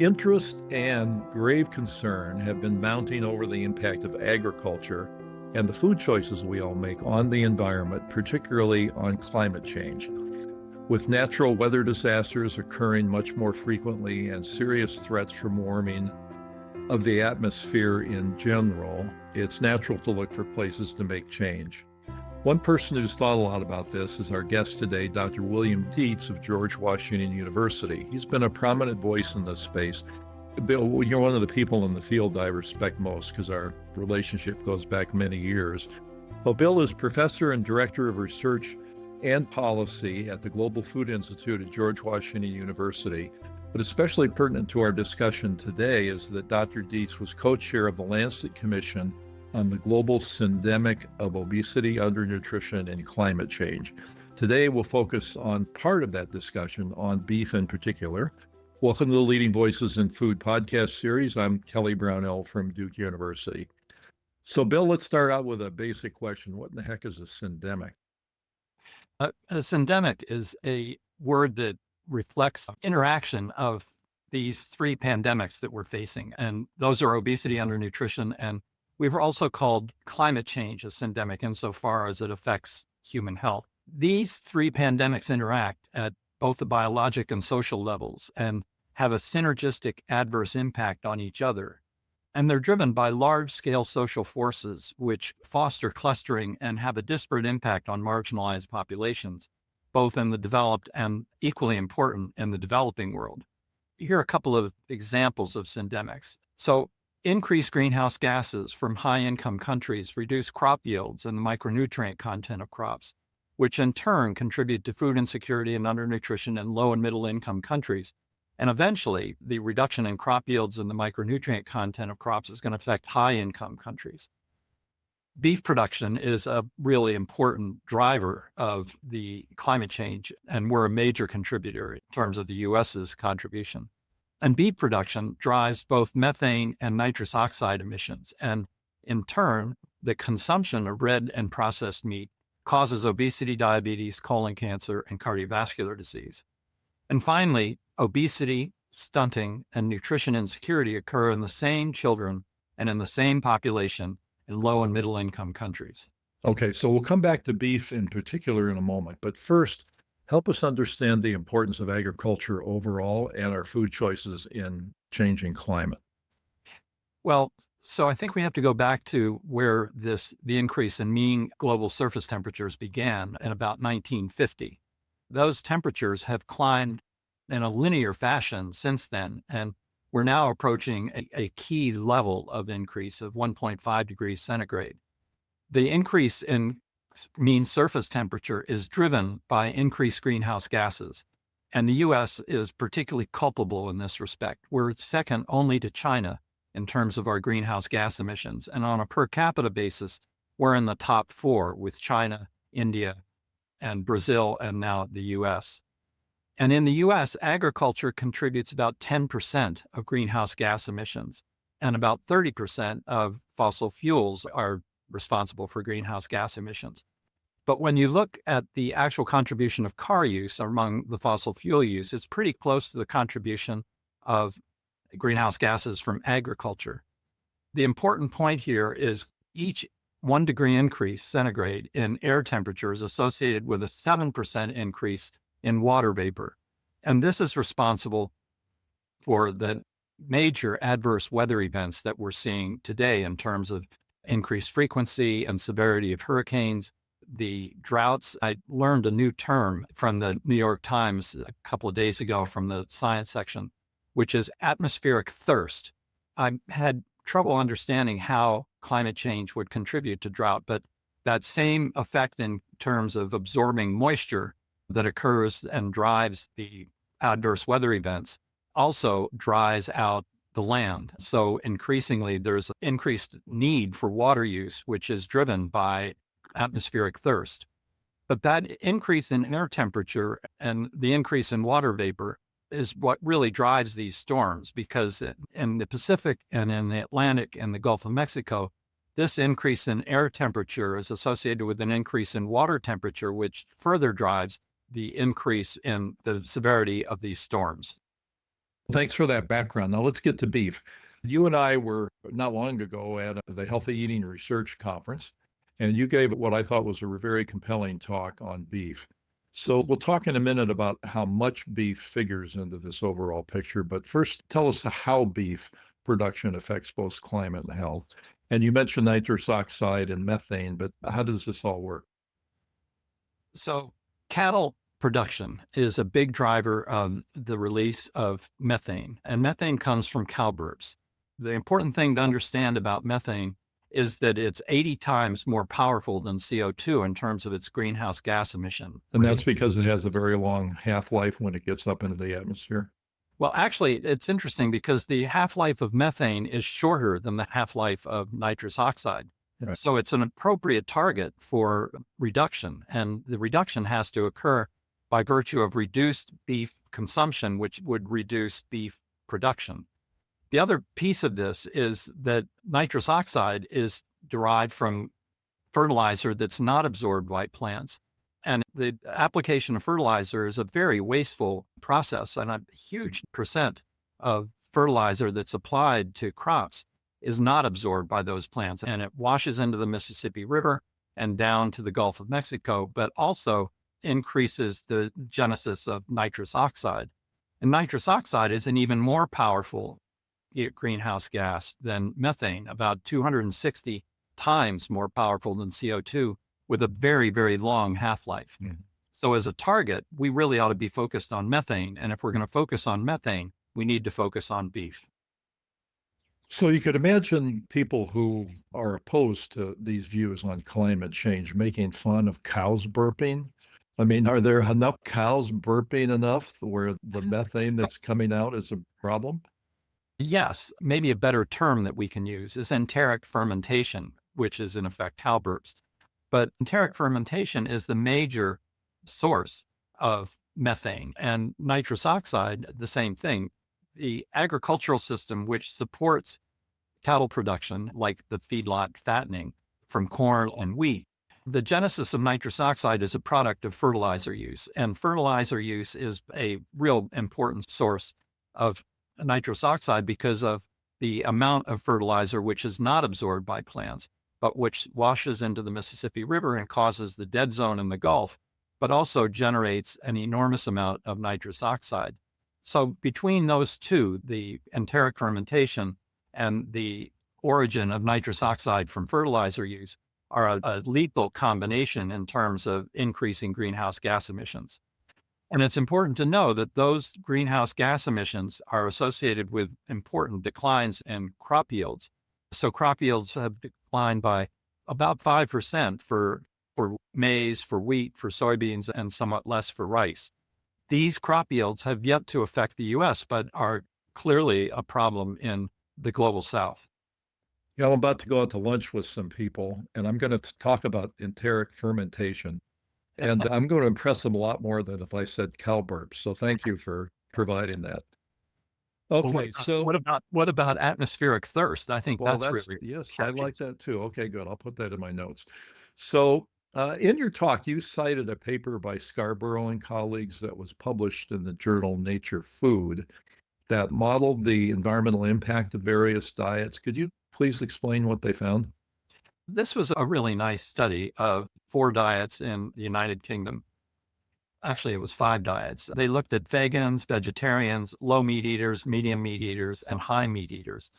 Interest and grave concern have been mounting over the impact of agriculture and the food choices we all make on the environment, particularly on climate change. With natural weather disasters occurring much more frequently and serious threats from warming of the atmosphere in general, it's natural to look for places to make change. One person who's thought a lot about this is our guest today, Dr. William Dietz of George Washington University. He's been a prominent voice in this space. Bill, you're one of the people in the field I respect most because our relationship goes back many years. Well, Bill is professor and director of research and policy at the Global Food Institute at George Washington University. But especially pertinent to our discussion today is that Dr. Dietz was co-chair of the Lancet Commission on the global syndemic of obesity, undernutrition, and climate change. Today, we'll focus on part of that discussion on beef in particular. Welcome to the Leading Voices in Food podcast series. I'm Kelly Brownell from Duke University. So, Bill, let's start out with a basic question. What in the heck is a syndemic? A syndemic is a word that reflects interaction of these three pandemics that we're facing, and those are obesity, undernutrition, and we've also called climate change a syndemic insofar as it affects human health. These three pandemics interact at both the biologic and social levels and have a synergistic adverse impact on each other. And they're driven by large-scale social forces which foster clustering and have a disparate impact on marginalized populations, both in the developed and equally important in the developing world. Here are a couple of examples of syndemics. So, increased greenhouse gases from high-income countries reduce crop yields and the micronutrient content of crops, which in turn contribute to food insecurity and undernutrition in low and middle-income countries. And eventually, the reduction in crop yields and the micronutrient content of crops is going to affect high-income countries. Beef production is a really important driver of the climate change, and we're a major contributor in terms of the U.S.'s contribution. And beef production drives both methane and nitrous oxide emissions. And in turn, the consumption of red and processed meat causes obesity, diabetes, colon cancer, and cardiovascular disease. And finally, obesity, stunting, and nutrition insecurity occur in the same children and in the same population in low and middle income countries. Okay, so we'll come back to beef in particular in a moment. But first, help us understand the importance of agriculture overall and our food choices in changing climate. Well, so I think we have to go back to where the increase in mean global surface temperatures began in about 1950. Those temperatures have climbed in a linear fashion since then, and we're now approaching a key level of increase of 1.5 degrees centigrade. The increase in mean surface temperature is driven by increased greenhouse gases, and the U.S. is particularly culpable in this respect. We're second only to China in terms of our greenhouse gas emissions, and on a per capita basis, we're in the top four with China, India, and Brazil, and now the U.S. And in the U.S., agriculture contributes about 10% of greenhouse gas emissions, and about 30% of fossil fuels are responsible for greenhouse gas emissions. But when you look at the actual contribution of car use among the fossil fuel use, it's pretty close to the contribution of greenhouse gases from agriculture. The important point here is each 1 degree increase centigrade in air temperature is associated with a 7% increase in water vapor. And this is responsible for the major adverse weather events that we're seeing today in terms of increased frequency and severity of hurricanes, the droughts. I learned a new term from the New York Times a couple of days ago from the science section, which is atmospheric thirst. I had trouble understanding how climate change would contribute to drought, but that same effect in terms of absorbing moisture that occurs and drives the adverse weather events also dries out the land. So increasingly, there's increased need for water use, which is driven by atmospheric thirst. But that increase in air temperature and the increase in water vapor is what really drives these storms, because in the Pacific and in the Atlantic and the Gulf of Mexico, this increase in air temperature is associated with an increase in water temperature, which further drives the increase in the severity of these storms. Thanks for that background. Now let's get to beef. You and I were not long ago at the Healthy Eating Research Conference, and you gave what I thought was a very compelling talk on beef. So we'll talk in a minute about how much beef figures into this overall picture, but first tell us how beef production affects both climate and health. And you mentioned nitrous oxide and methane, but how does this all work? So, cattle production is a big driver of the release of methane, and methane comes from cow burps. The important thing to understand about methane is that it's 80 times more powerful than CO2 in terms of its greenhouse gas emission. And that's because it has a very long half-life when it gets up into the atmosphere. Well, actually, it's interesting because the half-life of methane is shorter than the half-life of nitrous oxide. Right. So it's an appropriate target for reduction, and the reduction has to occur by virtue of reduced beef consumption, which would reduce beef production. The other piece of this is that nitrous oxide is derived from fertilizer that's not absorbed by plants. And the application of fertilizer is a very wasteful process, and a huge percent of fertilizer that's applied to crops is not absorbed by those plants, and it washes into the Mississippi River and down to the Gulf of Mexico, but also increases the genesis of nitrous oxide. And nitrous oxide is an even more powerful greenhouse gas than methane, about 260 times more powerful than CO2, with a very, very long half-life. Mhm. So as a target, we really ought to be focused on methane. And if we're going to focus on methane, we need to focus on beef. So you could imagine people who are opposed to these views on climate change making fun of cows burping. I mean, are there enough cows burping enough where the methane that's coming out is a problem? Yes, maybe a better term that we can use is enteric fermentation, which is in effect cow burps. But enteric fermentation is the major source of methane, and nitrous oxide, the same thing. The agricultural system, which supports cattle production, like the feedlot fattening from corn and wheat, the genesis of nitrous oxide is a product of fertilizer use. And fertilizer use is a real important source of nitrous oxide because of the amount of fertilizer which is not absorbed by plants, but which washes into the Mississippi River and causes the dead zone in the Gulf, but also generates an enormous amount of nitrous oxide. So between those two, the enteric fermentation and the origin of nitrous oxide from fertilizer use are a lethal combination in terms of increasing greenhouse gas emissions. And it's important to know that those greenhouse gas emissions are associated with important declines in crop yields. So crop yields have declined by about 5% for maize, for wheat, for soybeans, and somewhat less for rice. These crop yields have yet to affect the U.S., but are clearly a problem in the global South. Yeah, I'm about to go out to lunch with some people, and I'm going to talk about enteric fermentation. And I'm going to impress them a lot more than if I said cow burps. So thank you for providing that. Well, Okay, so what about atmospheric thirst? I think well, that's that's really yes, I catchy. like that too. Okay, good. I'll put that in my notes. So, in your talk, you cited a paper by Scarborough and colleagues that was published in the journal Nature Food that modeled the environmental impact of various diets. Could you please explain what they found? This was a really nice study of 4 diets in the United Kingdom. Actually, it was 5 diets. They looked at vegans, vegetarians, low meat eaters, medium meat eaters, and high meat eaters,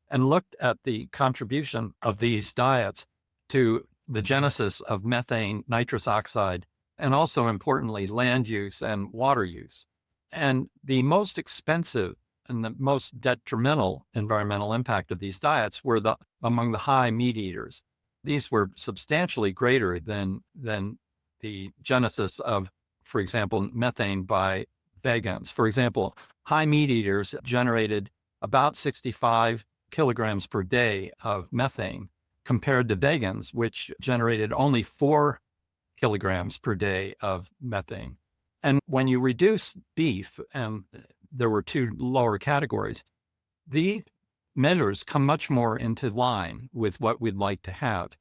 and looked at the contribution of these diets to the genesis of methane, nitrous oxide, and also importantly, land use and water use. And the most expensive and the most detrimental environmental impact of these diets were among the high meat eaters. These were substantially greater than the genesis of, for example, methane by vegans. For example, high meat eaters generated about 65 kilograms per day of methane compared to vegans, which generated only 4 kilograms per day of methane. And when you reduce beef, and there were 2 lower categories, the measures come much more into line with what we'd like to have.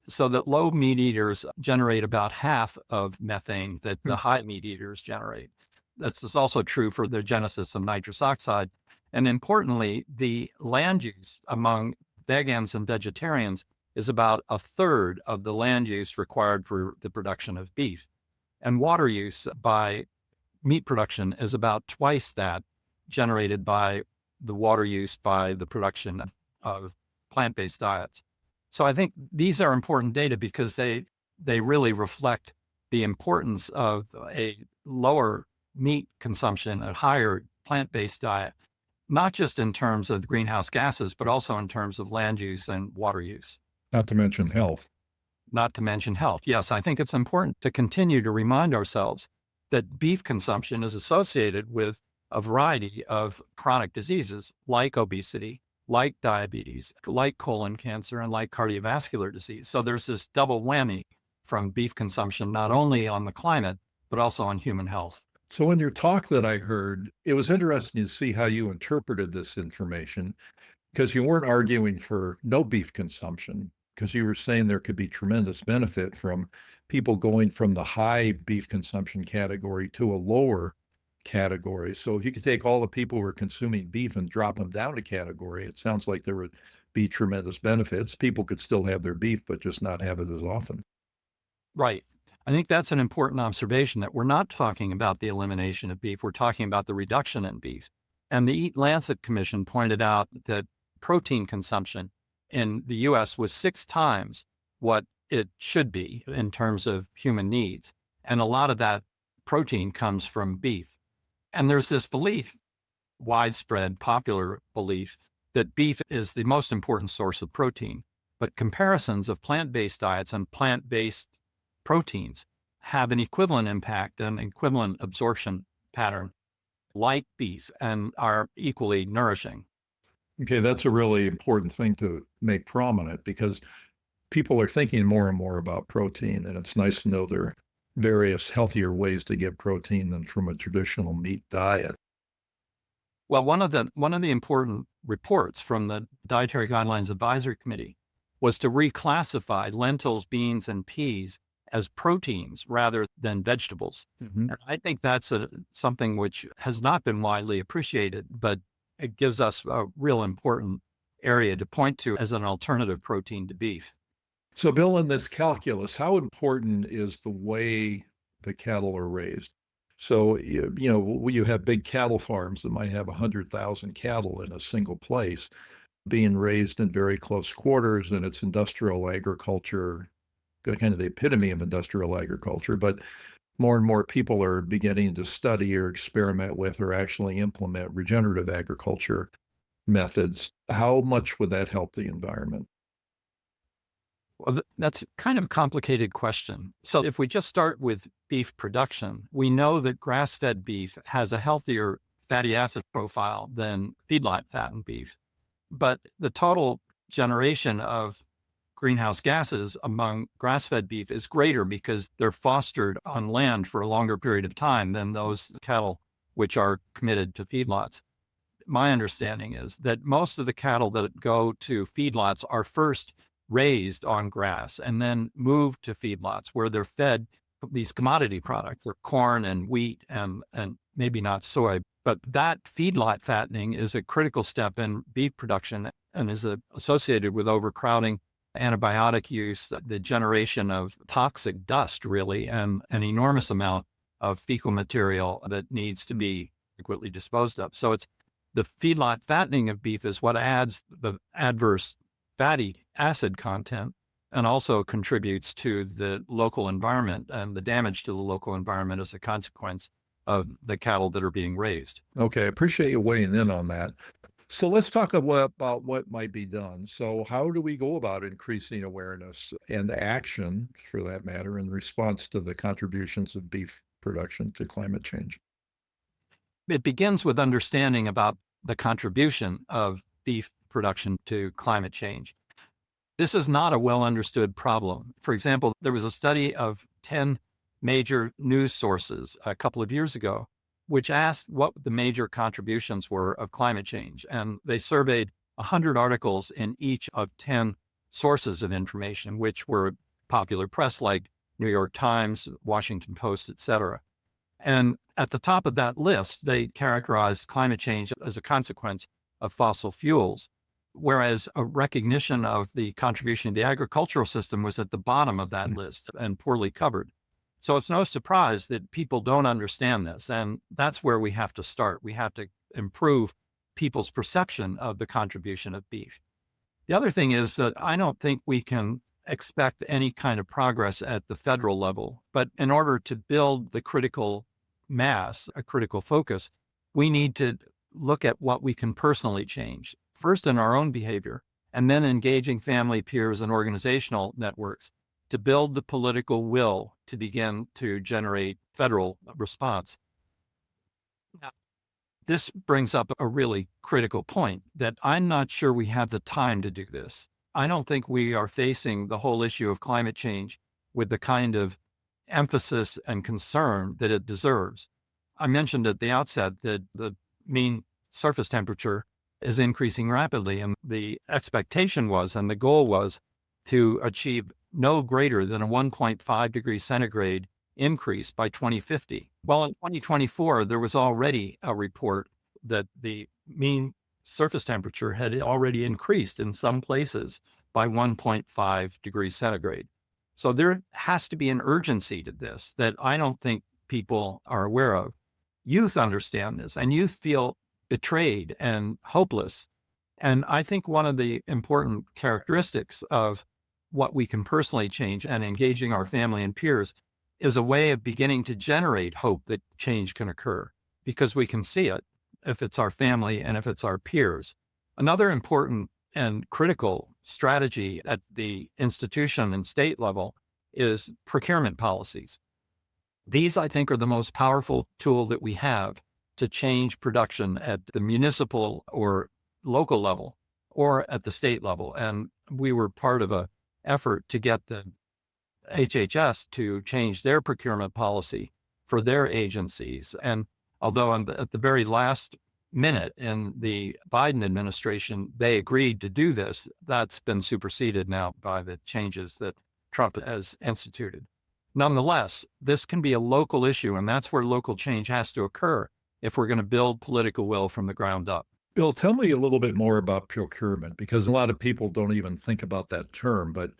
So that low meat eaters generate about half of methane that the high meat eaters generate. This is also true for the genesis of nitrous oxide. And importantly, the land use among vegans and vegetarians is about a third of the land use required for the production of beef. And water use by meat production is about twice that generated by the water use by the production of plant-based diets. So I think these are important data because they really reflect the importance of a lower meat consumption, a higher plant-based diet, not just in terms of greenhouse gases, but also in terms of land use and water use. Not to mention health. Not to mention health. Yes, I think it's important to continue to remind ourselves that beef consumption is associated with a variety of chronic diseases like obesity, like diabetes, like colon cancer, and like cardiovascular disease. So there's this double whammy from beef consumption, not only on the climate, but also on human health. So in your talk that I heard, it was interesting to see how you interpreted this information because you weren't arguing for no beef consumption, because you were saying there could be tremendous benefit from people going from the high beef consumption category to a lower category. So if you could take all the people who are consuming beef and drop them down a category, it sounds like there would be tremendous benefits. People could still have their beef, but just not have it as often. Right. I think that's an important observation that we're not talking about the elimination of beef. We're talking about the reduction in beef. And the Eat Lancet Commission pointed out that protein consumption in the US was 6 times what it should be in terms of human needs. And a lot of that protein comes from beef. And there's this belief, widespread popular belief, that beef is the most important source of protein. But comparisons of plant-based diets and plant-based proteins have an equivalent impact and equivalent absorption pattern like beef and are equally nourishing. Okay, that's a really important thing to make prominent because people are thinking more and more about protein, and it's nice to know there are various healthier ways to get protein than from a traditional meat diet. Well, one of the important reports from the Dietary Guidelines Advisory Committee was to reclassify lentils, beans, and peas as proteins rather than vegetables. Mm-hmm. And I think that's something which has not been widely appreciated, but it gives us a real important area to point to as an alternative protein to beef. So, Bill, in this calculus, how important is the way the cattle are raised? So, you have big cattle farms that might have 100,000 cattle in a single place being raised in very close quarters, and it's industrial agriculture, kind of the epitome of industrial agriculture. But more and more people are beginning to study or experiment with or actually implement regenerative agriculture methods. How much would that help the environment? Well, that's kind of a complicated question. So if we just start with beef production, we know that grass-fed beef has a healthier fatty acid profile than feedlot fattened beef. But the total generation of greenhouse gases among grass-fed beef is greater because they're fostered on land for a longer period of time than those cattle which are committed to feedlots. My understanding is that most of the cattle that go to feedlots are first raised on grass and then moved to feedlots where they're fed these commodity products, or corn and wheat and maybe not soy. But that feedlot fattening is a critical step in beef production and is associated with overcrowding, antibiotic use, the generation of toxic dust, really, and an enormous amount of fecal material that needs to be adequately disposed of. So it's the feedlot fattening of beef is what adds the adverse fatty acid content and also contributes to the local environment and the damage to the local environment as a consequence of the cattle that are being raised. Okay, I appreciate you weighing in on that. So let's talk about what might be done. So how do we go about increasing awareness and action, for that matter, in response to the contributions of beef production to climate change? It begins with understanding about the contribution of beef production to climate change. This is not a well understood problem. For example, there was a study of 10 major news sources a couple of years ago, which asked what the major contributions were of climate change. And they surveyed 100 articles in each of 10 sources of information, which were popular press like New York Times, Washington Post, et cetera. And at the top of that list, they characterized climate change as a consequence of fossil fuels, whereas a recognition of the contribution of the agricultural system was at the bottom of that list and poorly covered. So it's no surprise that people don't understand this. And that's where we have to start. We have to improve people's perception of the contribution of beef. The other thing is that I don't think we can expect any kind of progress at the federal level. But in order to build the critical mass, a critical focus, we need to look at what we can personally change, first in our own behavior, and then engaging family, peers, and organizational networks to build the political will to begin to generate federal response. Now, this brings up a really critical point that I'm not sure we have the time to do this. I don't think we are facing the whole issue of climate change with the kind of emphasis and concern that it deserves. I mentioned at the outset that the mean surface temperature is increasing rapidly, and the expectation was, and the goal was, to achieve no greater than a 1.5 degrees centigrade increase by 2050. Well, in 2024, there was already a report that the mean surface temperature had already increased in some places by 1.5 degrees centigrade. So there has to be an urgency to this that I don't think people are aware of. Youth understand this, and youth feel betrayed and hopeless. And I think one of the important characteristics of what we can personally change and engaging our family and peers is a way of beginning to generate hope that change can occur, because we can see it if it's our family and if it's our peers. Another important and critical strategy at the institution and state level is procurement policies. These, I think, are the most powerful tool that we have to change production at the municipal or local level or at the state level. And we were part of a effort to get the HHS to change their procurement policy for their agencies. And although at the very last minute in the Biden administration, they agreed to do this, that's been superseded now by the changes that Trump has instituted. Nonetheless, this can be a local issue, and that's where local change has to occur if we're going to build political will from the ground up. Bill, tell me a little bit more about procurement, because a lot of people don't even think about that term, but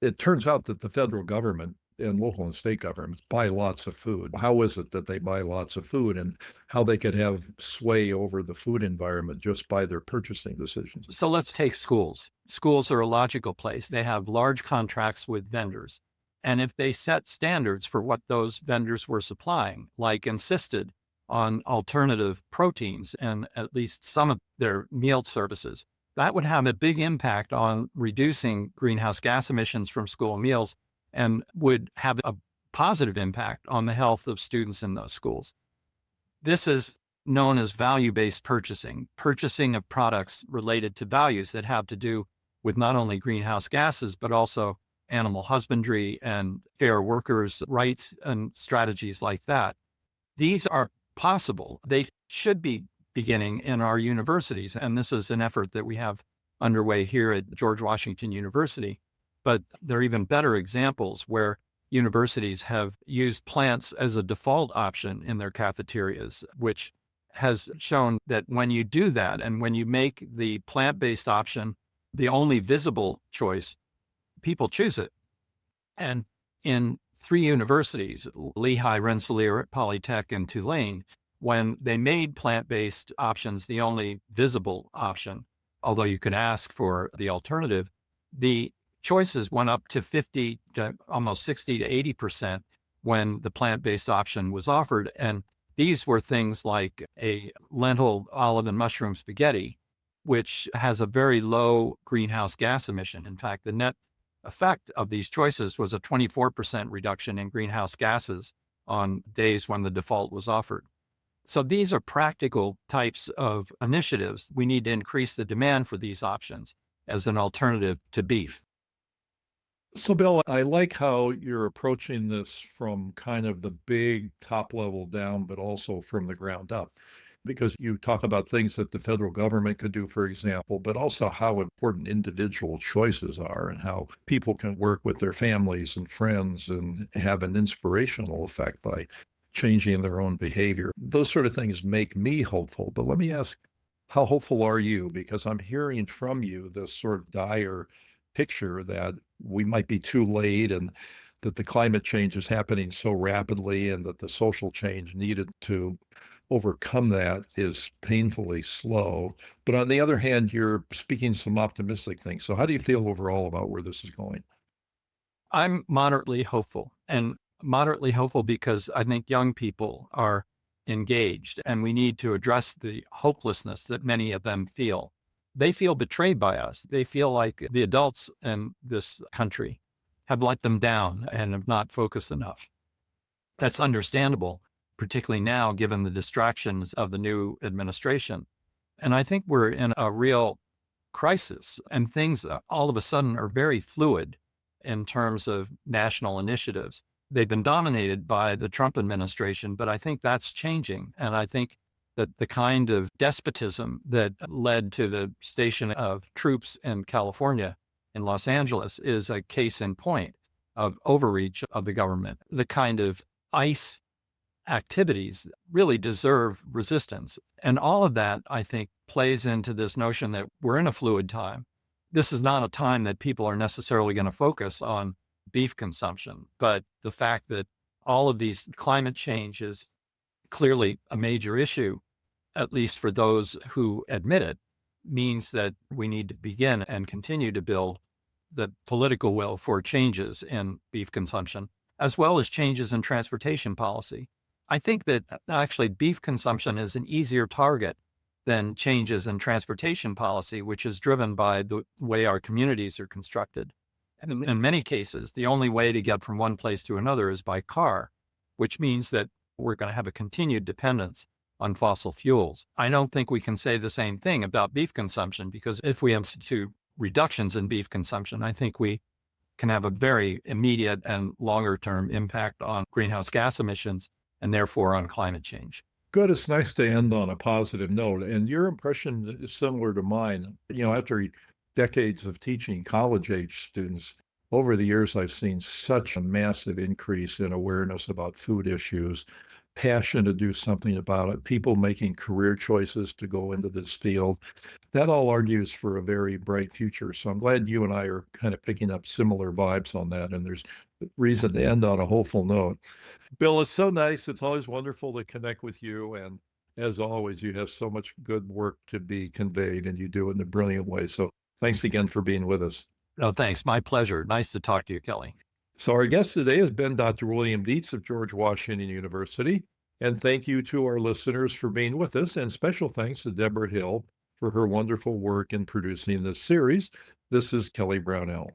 it turns out that the federal government and local and state governments buy lots of food. How is it that they buy lots of food, and how they could have sway over the food environment just by their purchasing decisions? So let's take schools. Schools are a logical place. They have large contracts with vendors. And if they set standards for what those vendors were supplying, like insisted on alternative proteins and at least some of their meal services, that would have a big impact on reducing greenhouse gas emissions from school meals and would have a positive impact on the health of students in those schools. This is known as value-based purchasing, purchasing of products related to values that have to do with not only greenhouse gases, but also animal husbandry and fair workers' rights and strategies like that. These are possible. They should be beginning in our universities. And this is an effort that we have underway here at George Washington University. But there are even better examples where universities have used plants as a default option in their cafeterias, which has shown that when you do that and when you make the plant-based option the only visible choice, people choose it. And in 3 universities, Lehigh, Rensselaer, Polytech, and Tulane, when they made plant-based options the only visible option, although you could ask for the alternative, the choices went up to 50 to almost 60 to 80% when the plant-based option was offered. And these were things like a lentil, olive, and mushroom spaghetti, which has a very low greenhouse gas emission. In fact, the net effect of these choices was a 24% reduction in greenhouse gases on days when the default was offered. So these are practical types of initiatives. We need to increase the demand for these options as an alternative to beef. So, Bill, I like how you're approaching this from kind of the big top level down, but also from the ground up, because you talk about things that the federal government could do, for example, but also how important individual choices are and how people can work with their families and friends and have an inspirational effect by changing their own behavior. Those sort of things make me hopeful. But let me ask, how hopeful are you? Because I'm hearing from you this sort of dire picture that we might be too late and that the climate change is happening so rapidly and that the social change needed to overcome that is painfully slow. But on the other hand, you're speaking some optimistic things. So how do you feel overall about where this is going? I'm moderately hopeful, and moderately hopeful because I think young people are engaged, and we need to address the hopelessness that many of them feel. They feel betrayed by us. They feel like the adults in this country have let them down and have not focused enough. That's understandable, particularly now, given the distractions of the new administration. And I think we're in a real crisis, and things all of a sudden are very fluid in terms of national initiatives. They've been dominated by the Trump administration, but I think that's changing. And I think that the kind of despotism that led to the station of troops in California, in Los Angeles, is a case in point of overreach of the government. The kind of ICE activities really deserve resistance. And all of that, I think, plays into this notion that we're in a fluid time. This is not a time that people are necessarily going to focus on beef consumption, but the fact that all of these climate change is clearly a major issue, at least for those who admit it, means that we need to begin and continue to build the political will for changes in beef consumption, as well as changes in transportation policy. I think that actually beef consumption is an easier target than changes in transportation policy, which is driven by the way our communities are constructed. And in many cases, the only way to get from one place to another is by car, which means that we're going to have a continued dependence on fossil fuels. I don't think we can say the same thing about beef consumption, because if we institute reductions in beef consumption, I think we can have a very immediate and longer term impact on greenhouse gas emissions and therefore on climate change. Good. It's nice to end on a positive note. And your impression is similar to mine. After decades of teaching college age students, over the years, I've seen such a massive increase in awareness about food issues, passion to do something about it, people making career choices to go into this field. That all argues for a very bright future. So I'm glad you and I are kind of picking up similar vibes on that. And there's reason to end on a hopeful note. Bill, it's so nice. It's always wonderful to connect with you. And as always, you have so much good work to be conveyed, and you do it in a brilliant way. So thanks again for being with us. No, thanks. My pleasure. Nice to talk to you, Kelly. So our guest today has been Dr. William Dietz of George Washington University. And thank you to our listeners for being with us. And special thanks to Deborah Hill for her wonderful work in producing this series. This is Kelly Brownell.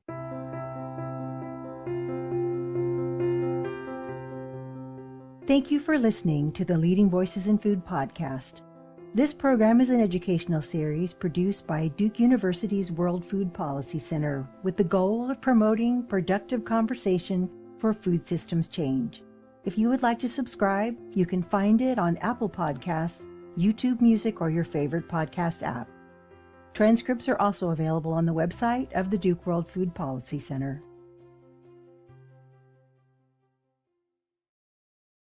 Thank you for listening to the Leading Voices in Food podcast. This program is an educational series produced by Duke University's World Food Policy Center with the goal of promoting productive conversation for food systems change. If you would like to subscribe, you can find it on Apple Podcasts, YouTube Music, or your favorite podcast app. Transcripts are also available on the website of the Duke World Food Policy Center.